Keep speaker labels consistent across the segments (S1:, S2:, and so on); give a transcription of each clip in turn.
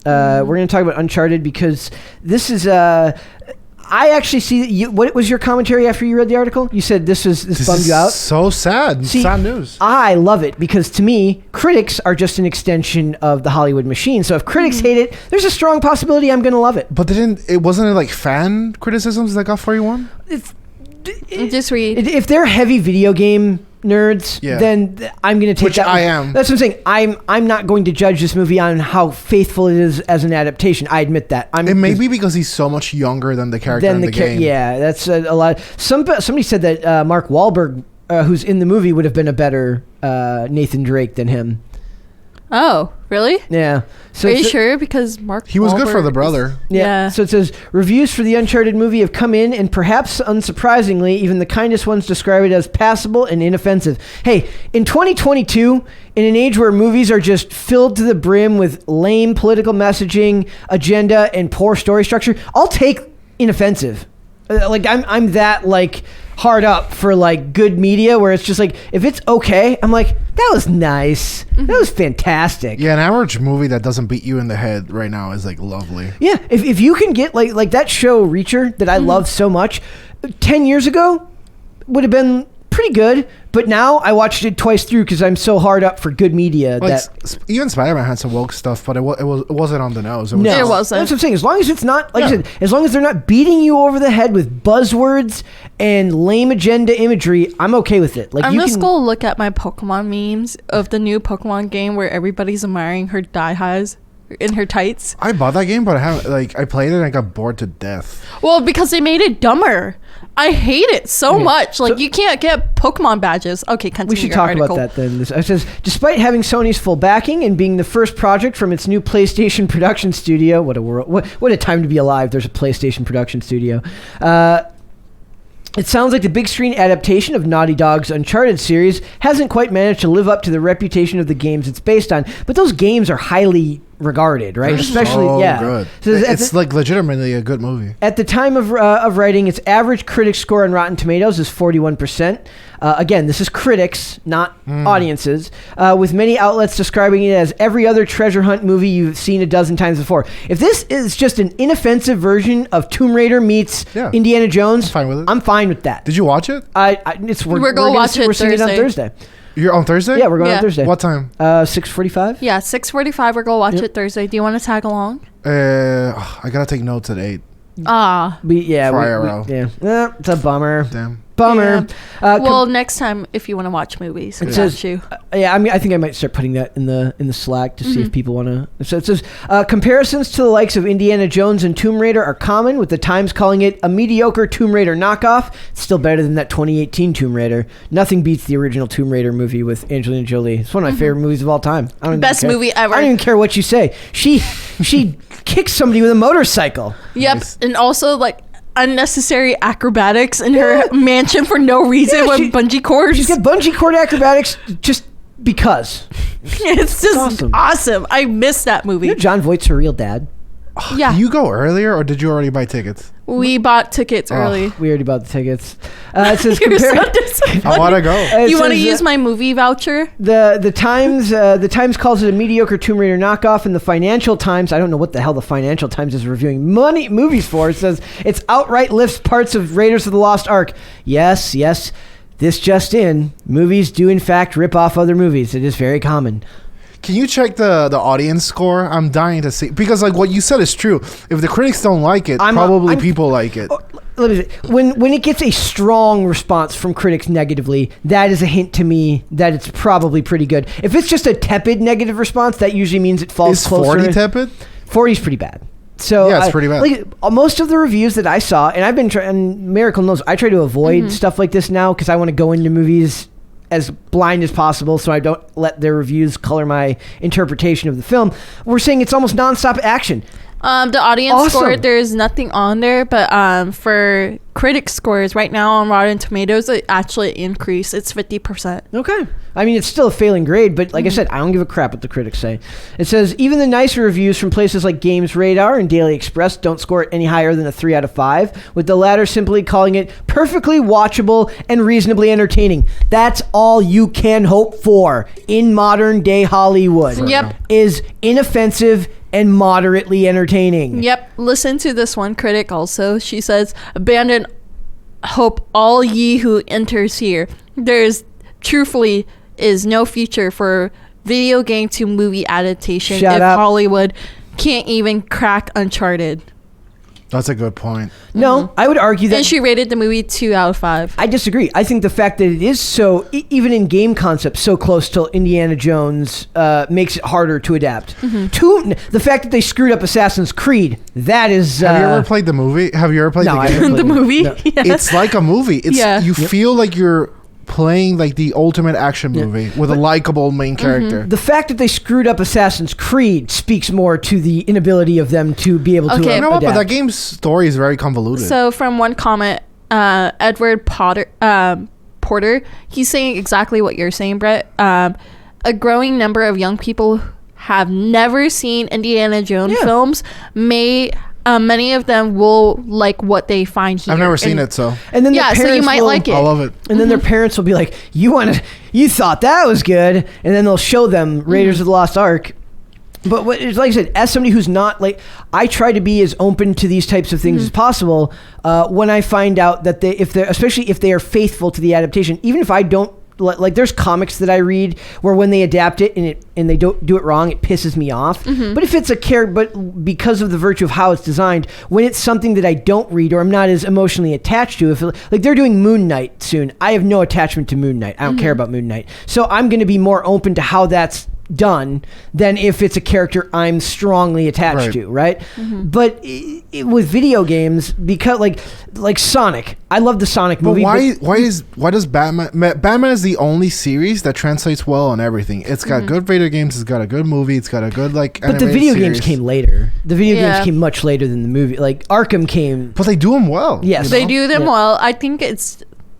S1: We're going to talk about Uncharted because this is... I actually see... What was your commentary after you read the article? You said this bummed you out?
S2: So sad. See, sad news.
S1: I love it because to me, critics are just an extension of the Hollywood machine. So if critics hate it, there's a strong possibility I'm going to love it.
S2: But wasn't it like fan criticisms that got 41?
S3: Just read.
S1: If they're heavy video game nerds, then I'm going to take
S2: Which
S1: that.
S2: I am.
S1: That's what I'm saying. I'm not going to judge this movie on how faithful it is as an adaptation. I admit that.
S2: It may be because he's so much younger than the character in the game.
S1: Yeah, that's a lot. Somebody said that Mark Wahlberg, who's in the movie, would have been a better Nathan Drake than him.
S3: Oh, really?
S1: Yeah. So
S3: are you sure? Because
S2: he was good for the brother.
S1: Yeah. So it says, reviews for the Uncharted movie have come in, and perhaps unsurprisingly, even the kindest ones describe it as passable and inoffensive. Hey, in 2022, in an age where movies are just filled to the brim with lame political messaging, agenda, and poor story structure, I'll take inoffensive. I'm that hard up for good media where it's just if it's okay, I'm like, that was nice. That was fantastic.
S2: Yeah, an average movie that doesn't beat you in the head right now is lovely.
S1: Yeah, if you can get like that show Reacher that I love so much, 10 years ago would have been pretty good, but now I watched it twice through because I'm so hard up for good media.
S2: Even Spider-Man had some woke stuff, but it wasn't on the nose.
S3: It wasn't.
S1: That's what I'm saying. As long as it's not, I said, as long as they're not beating you over the head with buzzwords and lame agenda imagery, I'm okay with it.
S3: I'm just going to look at my Pokemon memes of the new Pokemon game where everybody's admiring her dye-highs in her tights.
S2: I bought that game, but I haven't, I played it and I got bored to death.
S3: Well, because they made it dumber. I hate it so much. You can't get Pokemon badges. Okay, continue.
S1: We should talk about that then. It says, despite having Sony's full backing and being the first project from its new PlayStation production studio, what a world! What a time to be alive. There's a PlayStation production studio. It sounds like the big screen adaptation of Naughty Dog's Uncharted series hasn't quite managed to live up to the reputation of the games it's based on. But those games are highly regarded, right?
S2: They're
S1: especially
S2: so good. So it's legitimately a good movie.
S1: At the time of writing, its average critic score on Rotten Tomatoes is 41%. Again, this is critics, not audiences, with many outlets describing it as every other treasure hunt movie you've seen a dozen times before. If this is just an inoffensive version of Tomb Raider meets Indiana Jones,
S2: I'm fine with it.
S1: I'm fine with that.
S2: Did you watch it?
S3: We're going to watch it
S1: We're seeing it on Thursday.
S2: You're on Thursday?
S1: Yeah, we're going on Thursday.
S2: What time?
S1: 6:45.
S3: Yeah, 6:45. We're going to watch it Thursday. Do you want to tag along?
S2: I got to take notes at 8.
S1: It's a bummer.
S2: Damn.
S1: Bummer.
S3: Yeah. Next time, if you want to watch movies, I
S1: think I might start putting that in the Slack to see if people want to. So it says comparisons to the likes of Indiana Jones and Tomb Raider are common, with the Times calling it a mediocre Tomb Raider knockoff. It's still better than that 2018 Tomb Raider. Nothing beats the original Tomb Raider movie with Angelina Jolie. It's one of my favorite movies of all time.
S3: Best movie ever.
S1: I don't even care what you say. She kicks somebody with a motorcycle.
S3: Yep, nice. And also unnecessary acrobatics in her mansion for no reason with bungee cords.
S1: She's got bungee cord acrobatics just because.
S3: It's just awesome. I miss that movie.
S1: You know John Voight's her real dad?
S3: Yeah.
S2: Did you go earlier or did you already buy tickets?
S3: We bought tickets early.
S1: We already bought the tickets. It says
S2: I want to go.
S3: You want to use my movie voucher?
S1: The Times calls it a mediocre Tomb Raider knockoff, and the Financial Times, I don't know what the hell the Financial Times is reviewing movies for. It says it's outright lifts parts of Raiders of the Lost Ark. Yes. This just in. Movies do in fact rip off other movies. It is very common.
S2: Can you check the audience score? I'm dying to see, because what you said is true. If the critics don't like it, people like it.
S1: Let me say, when it gets a strong response from critics negatively, that is a hint to me that it's probably pretty good. If it's just a tepid negative response, that usually means it falls closer.
S2: Is 40 tepid?
S1: 40 is pretty bad. So
S2: yeah, it's pretty bad.
S1: Most of the reviews that I saw, and I've been and Miracle knows, I try to avoid stuff like this now because I want to go into movies as blind as possible, so I don't let their reviews color my interpretation of the film. We're saying it's almost nonstop action.
S3: The audience score, there's nothing on there, but for critic scores right now on Rotten Tomatoes, it actually increased. It's 50%.
S1: Okay. I mean, it's still a failing grade, but like I said, I don't give a crap what the critics say. It says even the nicer reviews from places like Games Radar and Daily Express don't score it any higher than a 3 out of 5, with the latter simply calling it perfectly watchable and reasonably entertaining. That's all you can hope for in modern day Hollywood.
S3: Yep.
S1: Is inoffensive and moderately entertaining.
S3: Yep. Listen to this one critic also. She says, abandon hope all ye who enters here. There's truthfully is no future for video game to movie adaptation
S1: Shut
S3: if
S1: up.
S3: Hollywood can't even crack Uncharted.
S2: That's a good point.
S1: No, I would argue that
S3: And she rated the movie 2 out of 5.
S1: I disagree. I think the fact that it is so, even in game concept, so close to Indiana Jones makes it harder to adapt. The fact that they screwed up Assassin's Creed, that is...
S2: Have you ever played the movie? Have you ever played
S1: No, I
S2: the game?
S1: haven't
S3: The
S1: played it.
S3: movie?
S1: No.
S3: Yes.
S2: It's like a movie. It's
S3: Yeah.
S2: You feel like you're playing like the ultimate action movie with a likable main character.
S1: The fact that they screwed up Assassin's Creed speaks more to the inability of them to be able to
S3: Okay.
S2: You know what? But
S1: adapt.
S2: that game's story is very convoluted.
S3: So from one comment, Edward Porter, he's saying exactly what you're saying, Brett. A growing number of young people have never seen Indiana Jones films. Many of them will like what they find here.
S2: I've never seen it, so
S1: And then
S3: Yeah,
S1: their
S3: so you
S1: parents
S3: might
S1: will-
S3: like it.
S2: I love it.
S1: And then their parents will be like, you thought that was good. And then they'll show them Raiders of the Lost Ark. But what, like I said, as somebody who's not like, I try to be as open to these types of things as possible. When I find out that especially if they are faithful to the adaptation, even if I don't, like there's comics that I read where when they adapt it and they don't do it wrong, it pisses me off. But if it's a character, but because of the virtue of how it's designed, when it's something that I don't read or I'm not as emotionally attached to, if like they're doing Moon Knight soon, I have no attachment to Moon Knight. I don't care about Moon Knight, so I'm going to be more open to how that's done than if it's a character I'm strongly attached to, right? But with video games, because like Sonic, I love the Sonic
S2: But
S1: movie.
S2: why does Batman is the only series that translates well on everything. It's got good video games, it's got a good movie, it's got a good
S1: but the
S2: animated
S1: video
S2: series.
S1: games came later. The video
S3: Yeah.
S1: games came much later than the movie. Like Arkham came.
S2: But they do them well.
S1: Yes.
S2: you
S3: They
S2: know?
S3: do them
S1: Yeah.
S3: well. I think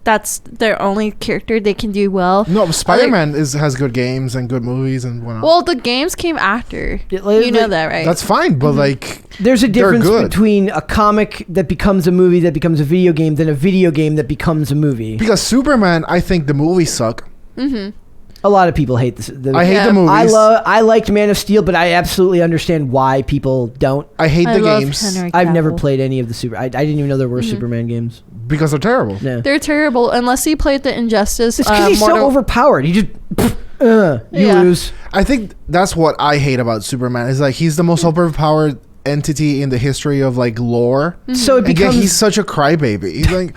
S3: that's their only character they can do well.
S2: No, Spider-Man has good games and good movies and whatnot.
S3: Well, the games came after.
S1: Yeah, like-
S3: You know that, right?
S2: That's fine, but like
S1: There's a
S2: they're
S1: difference
S2: good.
S1: between a comic that becomes a movie that becomes a video game than a video game that becomes a movie.
S2: because Superman, I think the movies suck.
S1: A lot of people hate this.
S2: I hate
S3: Yeah.
S2: the movies.
S1: I liked Man of Steel, but I absolutely understand why people don't.
S2: I hate
S3: I
S2: the
S3: love
S2: games
S3: Henry
S1: I've never
S3: Cavill.
S1: played any of the I didn't even know there were Superman games.
S2: because they're terrible.
S1: No.
S3: They're terrible unless you played the Injustice.
S1: It's because he's so overpowered. He just you
S3: Yeah.
S1: lose.
S2: I think that's what I hate about Superman is like he's the most overpowered entity in the history of like lore.
S1: So it
S2: And yet
S1: becomes
S2: he's such a crybaby. He's like,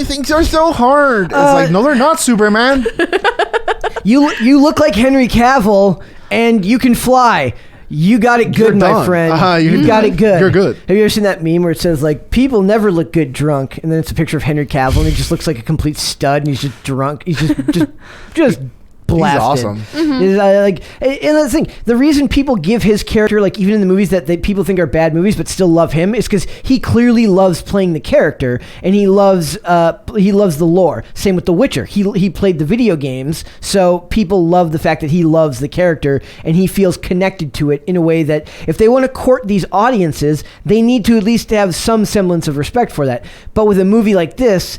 S2: things are so hard. It's like, no, they're not, Superman.
S1: you look like Henry Cavill and you can fly. You got it good,
S2: You're
S1: my
S2: done.
S1: friend.
S2: You
S1: You got it good.
S2: You're good.
S1: Have you ever seen that meme where it says like people never look good drunk, and then it's a picture of Henry Cavill and he just looks like a complete stud and he's just drunk. He's just blasted.
S2: awesome.
S1: Is, and the thing, the reason people give his character, like even in the movies that people think are bad movies but still love him, is because he clearly loves playing the character and he loves the lore. Same with The Witcher. He played the video games, so people love the fact that he loves the character and he feels connected to it in a way that if they want to court these audiences, they need to at least have some semblance of respect for that. But with a movie like this,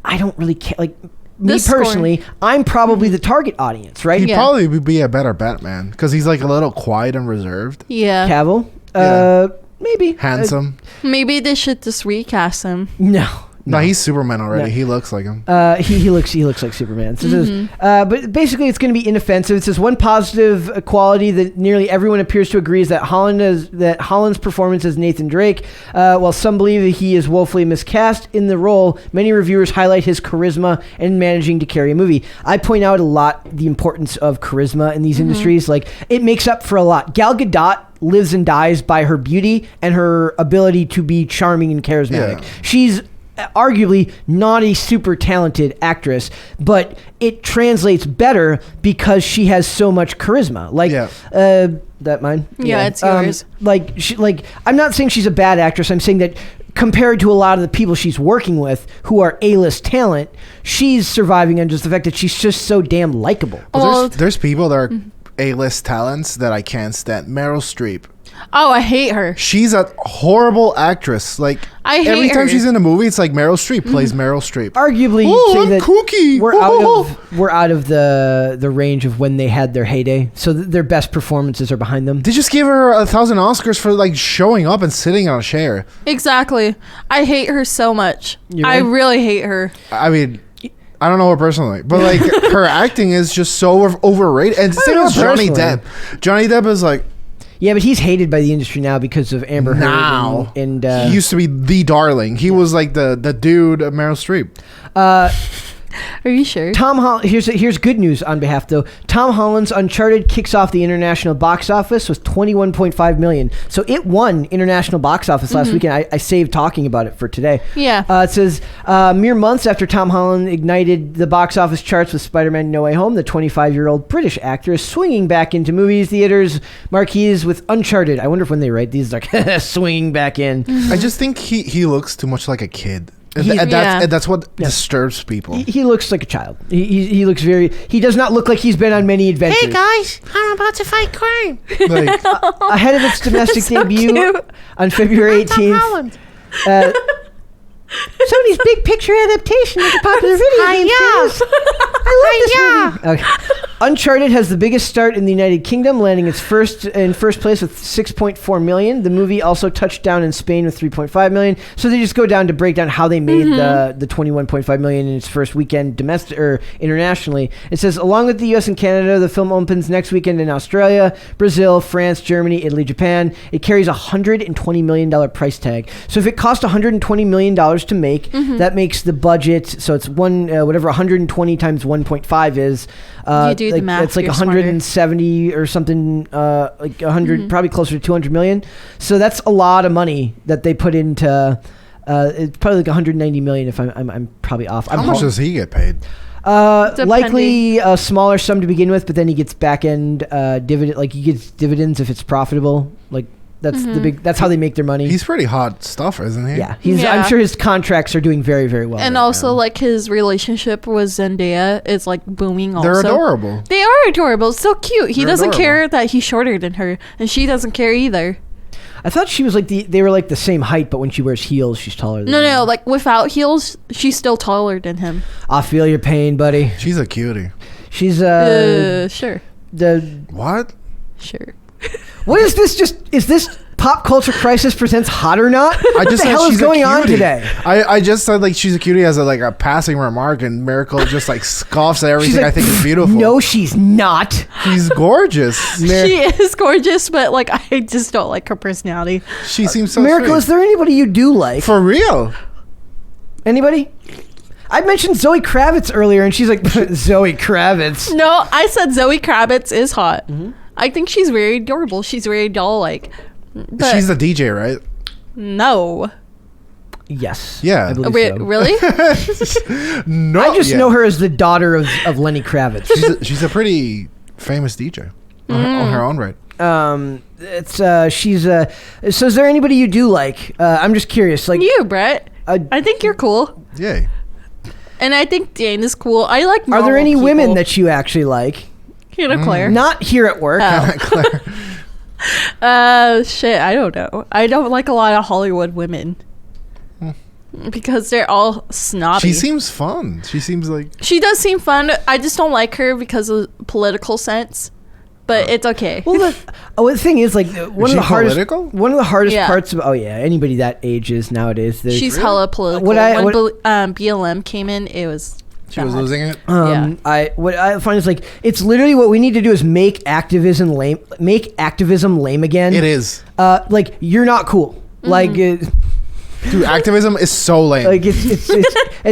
S1: I don't really care. Like. Me
S3: This score-
S1: personally, I'm probably the target audience, right?
S2: He'd
S3: Yeah.
S2: probably be a better Batman because he's like a little quiet and reserved,
S3: Yeah.
S1: Cavill?
S2: Yeah.
S1: Maybe.
S2: handsome.
S3: Maybe they should just recast him.
S1: No.
S2: No, he's Superman already.
S1: No.
S2: He looks like him.
S1: He looks like Superman. So it says, but basically, it's going to be inoffensive. It says one positive quality that nearly everyone appears to agree is that Holland's performance as Nathan Drake. While some believe that he is woefully miscast in the role, many reviewers highlight his charisma and managing to carry a movie. I point out a lot the importance of charisma in these industries. Like it makes up for a lot. Gal Gadot lives and dies by her beauty and her ability to be charming and charismatic.
S2: Yeah.
S1: She's arguably not a super talented actress, but it translates better because she has so much charisma. Like, that mine?
S3: Yeah, it's yours.
S1: I'm not saying she's a bad actress. I'm saying that compared to a lot of the people she's working with who are A-list talent, she's surviving on just the fact that she's just so damn likable.
S3: Well,
S2: There's people that are A-list talents that I can't stand. Meryl Streep.
S3: Oh, I hate her.
S2: She's a horrible actress. Like
S3: I hate
S2: every time
S3: her.
S2: she's in a movie, it's like Meryl Streep plays Meryl Streep.
S1: Arguably,
S2: Oh,
S1: you'd say
S2: I'm
S1: that
S2: kooky.
S1: we're out of the range of when they had their heyday. So their best performances are behind them.
S2: They just gave her 1,000 Oscars for like showing up and sitting on a chair.
S3: Exactly. I hate her so much. I really hate her.
S2: I mean, I don't know her personally, but like her acting is just so overrated. And same as Johnny Depp. Johnny Depp is like,
S1: yeah, but he's hated by the industry now because of Amber Heard.
S2: Now.
S1: And
S2: he used to be the darling. He was like the dude of Meryl Streep.
S3: Are you sure?
S1: Here's good news on behalf though. Tom Holland's Uncharted kicks off the international box office with 21.5 million. So it won international box office last weekend. I saved talking about it for today.
S3: Yeah.
S1: It says mere months after Tom Holland ignited the box office charts with Spider-Man: No Way Home, the 25-year-old British actor is swinging back into movies theaters marquees with Uncharted. I wonder if when they write these, like swinging back in.
S2: I just think he looks too much like a kid. And that's what disturbs people.
S1: He looks like a child. He looks he does not look like he's been on many adventures.
S4: Hey guys, I'm about to fight crime.
S2: Like,
S1: Ahead of its domestic
S3: So
S1: debut
S3: cute.
S1: on February 18th, Sony's big picture adaptation of the popular video game series. I love this movie. Okay. Uncharted has the biggest start in the United Kingdom, landing in first place with 6.4 million. The movie also touched down in Spain with 3.5 million. So they just go down to break down how they made the 21.5 million in its first weekend domestic or internationally. It says, along with the US and Canada, the film opens next weekend in Australia, Brazil, France, Germany, Italy, Japan. It carries a $120 million price tag. So if it cost $120 million to make, that makes the budget, so it's whatever 120 times 1.5 is.
S3: You do the math.
S1: It's like
S3: you're
S1: 170 or something, like 100, probably closer to 200 million. So that's a lot of money that they put into. It's probably like 190 million if I'm probably off.
S2: how much does he get paid?
S1: Likely a smaller sum to begin with, but then he gets back end dividend. Like he gets dividends if it's profitable. Like that's that's how they make their money.
S2: He's pretty hot stuff, isn't he?
S1: Yeah,
S3: Yeah.
S1: I'm sure his contracts are doing very, very well.
S3: And
S1: right
S3: also,
S1: now.
S3: like, his relationship with Zendaya is, like, booming also.
S2: They're adorable.
S3: They are adorable. So cute. He
S2: They're
S3: doesn't
S2: adorable.
S3: care that he's shorter than her. And she doesn't care either.
S1: I thought she was like they were like the same height, but when she wears heels, she's taller than him.
S3: No. Like, without heels, she's still taller than him.
S1: I feel your pain, buddy.
S2: She's a cutie.
S1: She's
S3: Sure.
S2: What?
S3: Sure.
S1: What is this? Is this Pop Culture Crisis presents Hot or Not?
S2: I
S1: What
S2: just
S1: the
S2: said
S1: hell is
S2: she's a
S1: going on
S2: cutie.
S1: today?
S2: I just said like she's a cutie as a passing remark, and Miracle just like scoffs at everything
S1: She's like,
S2: I think is beautiful.
S1: No, she's not.
S2: She's gorgeous.
S3: She is gorgeous, but, like, I just don't like her personality.
S2: She seems so
S1: Miracle,
S2: sweet.
S1: is there anybody you do like?
S2: For real.
S1: Anybody? I mentioned Zoe Kravitz earlier, and she's like, Zoe Kravitz.
S3: No, I said Zoe Kravitz is hot. I think she's very adorable. She's very doll-like. But
S2: She's the DJ, right?
S3: no.
S1: Yes.
S2: Yeah.
S1: I believe
S3: Wait,
S1: so.
S3: really?
S2: No.
S1: I just know her as the daughter of Lenny Kravitz.
S2: She's a pretty famous DJ on her own right.
S1: So is there anybody you do like? I'm just curious. Like
S3: You, Brett. I think you're cool.
S2: Yay.
S3: And I think Dane is cool. I like
S1: are there
S3: normal
S1: any women
S3: people.
S1: that you actually like?
S3: Hannah Claire.
S1: Not here at work.
S3: Shit, I don't know. I don't like a lot of Hollywood women. Because they're all snobby.
S2: She seems fun. She seems like
S3: She does seem fun. I just don't like her because of political sense. But it's okay.
S1: Well, the thing is, like, one
S2: she
S1: of the hardest
S3: Yeah.
S1: parts of anybody that ages nowadays.
S3: She's hella political.
S1: When
S3: BLM came in, it was
S2: she was losing it.
S3: Yeah.
S1: What I find is like it's literally what we need to do is make activism lame again.
S2: It is.
S1: Like you're not cool. Like.
S2: Dude, activism is so lame.
S1: Like it's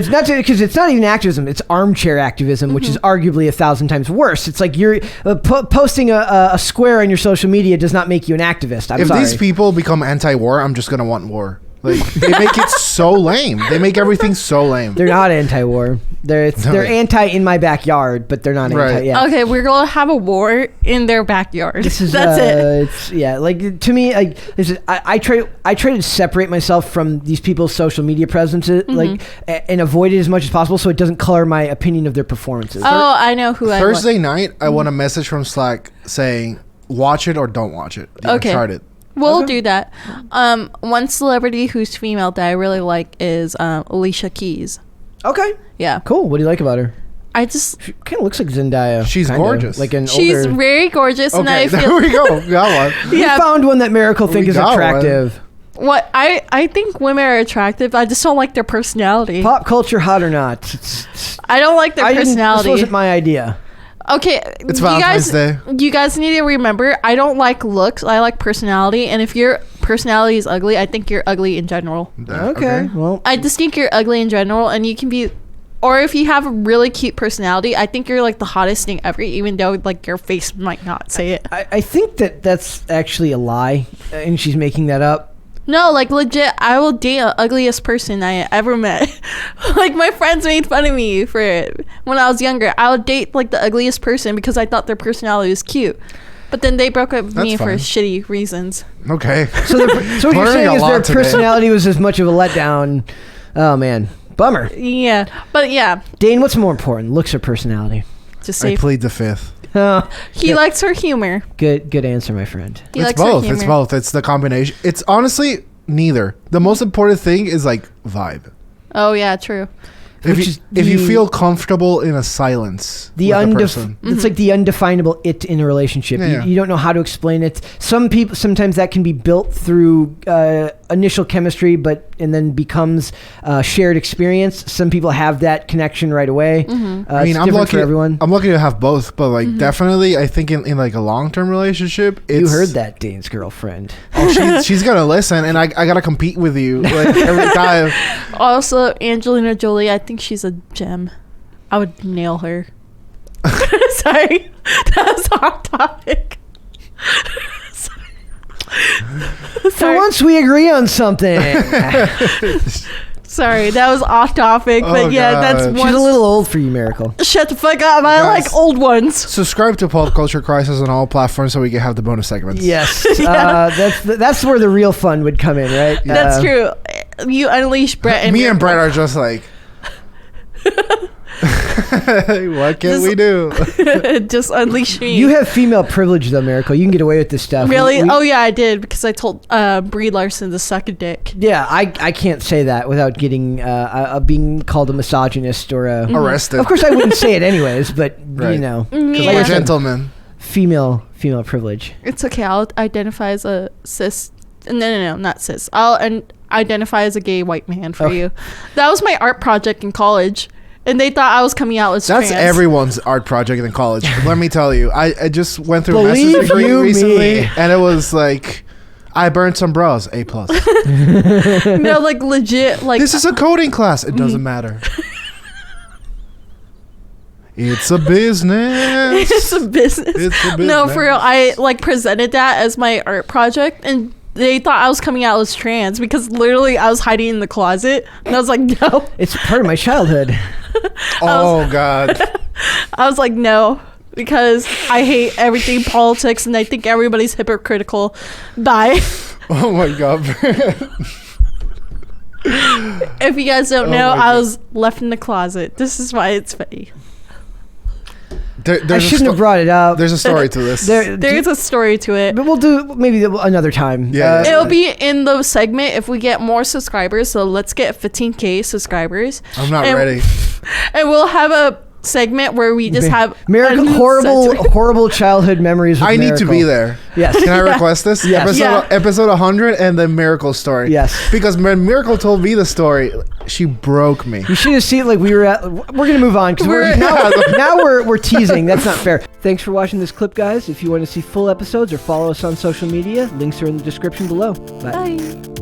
S1: not because it's not even activism. It's armchair activism, which is arguably 1,000 times worse. It's like you're posting a square on your social media does not make you an activist. I'm
S2: if
S1: sorry.
S2: these people become anti-war, I'm just gonna want war. Like they make it so lame. They make everything so lame.
S1: They're not anti-war. They're anti in my backyard, but they're not
S2: Right.
S1: anti. Yeah.
S3: Okay, we're gonna have a war in their backyard.
S1: This is
S3: That's it.
S1: It's like to me, like this is I try to separate myself from these people's social media presences, like and avoid it as much as possible, so it doesn't color my opinion of their performances.
S3: Oh, I know who I
S2: Thursday night, I want a message from Slack saying, "Watch it or don't watch it." The
S3: Okay.
S2: Uncharted.
S3: We'll do that. One celebrity who's female that I really like is Alicia Keys.
S1: Okay.
S3: Yeah.
S1: Cool. What do you like about her?
S3: I just...
S1: She kind of looks like Zendaya.
S2: She's
S1: kinda,
S2: gorgeous.
S1: Like an
S3: She's
S1: older...
S3: very gorgeous, and I
S2: Okay,
S3: feel...
S2: there we go. Got one.
S1: We found one that Miracle think is
S2: got
S1: attractive.
S3: What I think women are attractive. I just don't like their personality.
S1: Pop culture, hot or not?
S3: I don't like their personality.
S1: This wasn't my idea.
S3: Okay,
S2: It's Valentine's Day.
S3: You guys need to remember, I don't like looks. I like personality, and if your personality is ugly, I think you're ugly in general.
S1: Okay. Well,
S3: I just think you're ugly in general, and you can be, or if you have a really cute personality, I think you're like the hottest thing ever, even though like your face might not say it.
S1: I think that's actually a lie, and she's making that up.
S3: No, like legit, I will date the ugliest person I ever met. Like my friends made fun of me for it when I was younger. I would date like the ugliest person because I thought their personality was cute. But then they broke up with me for shitty reasons.
S2: Okay.
S1: So what you're saying is their personality was as much of a letdown. Oh man, bummer.
S3: Yeah, but yeah.
S1: Dane, what's more important, looks or personality?
S3: Just
S2: I
S3: say
S2: plead the fifth.
S3: he likes her humor.
S1: Good answer, my friend.
S3: He
S2: It's
S3: likes her
S2: both.
S3: humor.
S2: It's both. It's the combination. It's honestly neither. The most important thing is like vibe.
S3: Oh yeah, true.
S2: If you feel comfortable in a silence,
S1: the
S2: with a person.
S1: it's like the undefinable it in a relationship.
S2: Yeah.
S1: You don't know how to explain it. Sometimes that can be built through initial chemistry, and then becomes shared experience. Some people have that connection right away.
S2: I mean, I'm lucky
S1: for everyone.
S2: I'm lucky to have both, but like definitely, I think in like a long-term relationship,
S1: You heard that, Dane's girlfriend.
S2: Oh, she's gonna listen, and I gotta compete with you like every time.
S3: Also, Angelina Jolie, I think she's a gem. I would nail her. Sorry, that was off topic.
S1: For once, we agree on something.
S3: Sorry, that was off topic, but
S2: Oh,
S3: yeah,
S2: God.
S3: that's
S1: She's
S3: one.
S1: a little old for you, Miracle.
S3: Shut the fuck up! I
S2: Guys.
S3: like old ones.
S2: Subscribe to Pop Culture Crisis on all platforms so we can have the bonus segments.
S1: Yes, that's where the real fun would come in, right?
S3: That's true. You unleash Brett and
S2: Me and Brett are just like, what can we do?
S3: just unleash me.
S1: You have female privilege, though, Miracle. You can get away with this stuff.
S3: Really? Oh yeah, I did because I told Brie Larson to suck a dick.
S1: Yeah, I can't say that without getting being called a misogynist or a
S2: Arrested.
S1: Of course, I wouldn't say it anyways, but
S2: Right.
S1: you know,
S2: Because
S3: Yeah.
S2: we're gentlemen.
S1: female privilege.
S3: It's okay. I'll identify as a cis. No, not cis. I'll identify as a gay white man for you. That was my art project in college, and they thought I was coming out as
S2: That's
S3: trans.
S2: everyone's art project in college. Let me tell you, I just went through a
S1: Believe
S2: master's degree
S1: you
S2: recently,
S1: me.
S2: and it was like, I burned some bras, A+.
S3: No, like legit. Like
S2: This is a coding class. It doesn't matter. It's a business.
S3: it's a business.
S2: It's a
S3: No,
S2: business.
S3: for real. I like presented that as my art project, and they thought I was coming out as trans because literally I was hiding in the closet, and I was like, no.
S1: It's part of my childhood.
S2: Oh, God.
S3: I was like, no, because I hate everything politics, and I think everybody's hypocritical. Bye.
S2: Oh, my God.
S3: If you guys don't know,
S2: my
S3: I
S2: God.
S3: was left in the closet. This is why it's funny.
S1: I shouldn't have brought it up.
S2: There's a story to this.
S3: There's a story to it.
S1: But we'll do maybe another time.
S2: Yeah.
S3: It'll be in the segment if we get more subscribers. So let's get 15K subscribers.
S2: I'm not
S3: And-
S2: ready.
S3: And we'll have a segment where we just have
S1: Miracle,
S3: uncensored-
S1: horrible childhood memories. With
S2: I need to
S1: Miracle.
S2: be there.
S1: Yes.
S2: Can I request this?
S1: Yes.
S2: Episode 100 and the Miracle story.
S1: Yes.
S2: Because when Miracle told me the story, she broke me.
S1: You should have seen it like we were at. We're gonna move on because now we're teasing. That's not fair. Thanks for watching this clip, guys. If you want to see full episodes or follow us on social media, links are in the description below. Bye.
S3: Bye.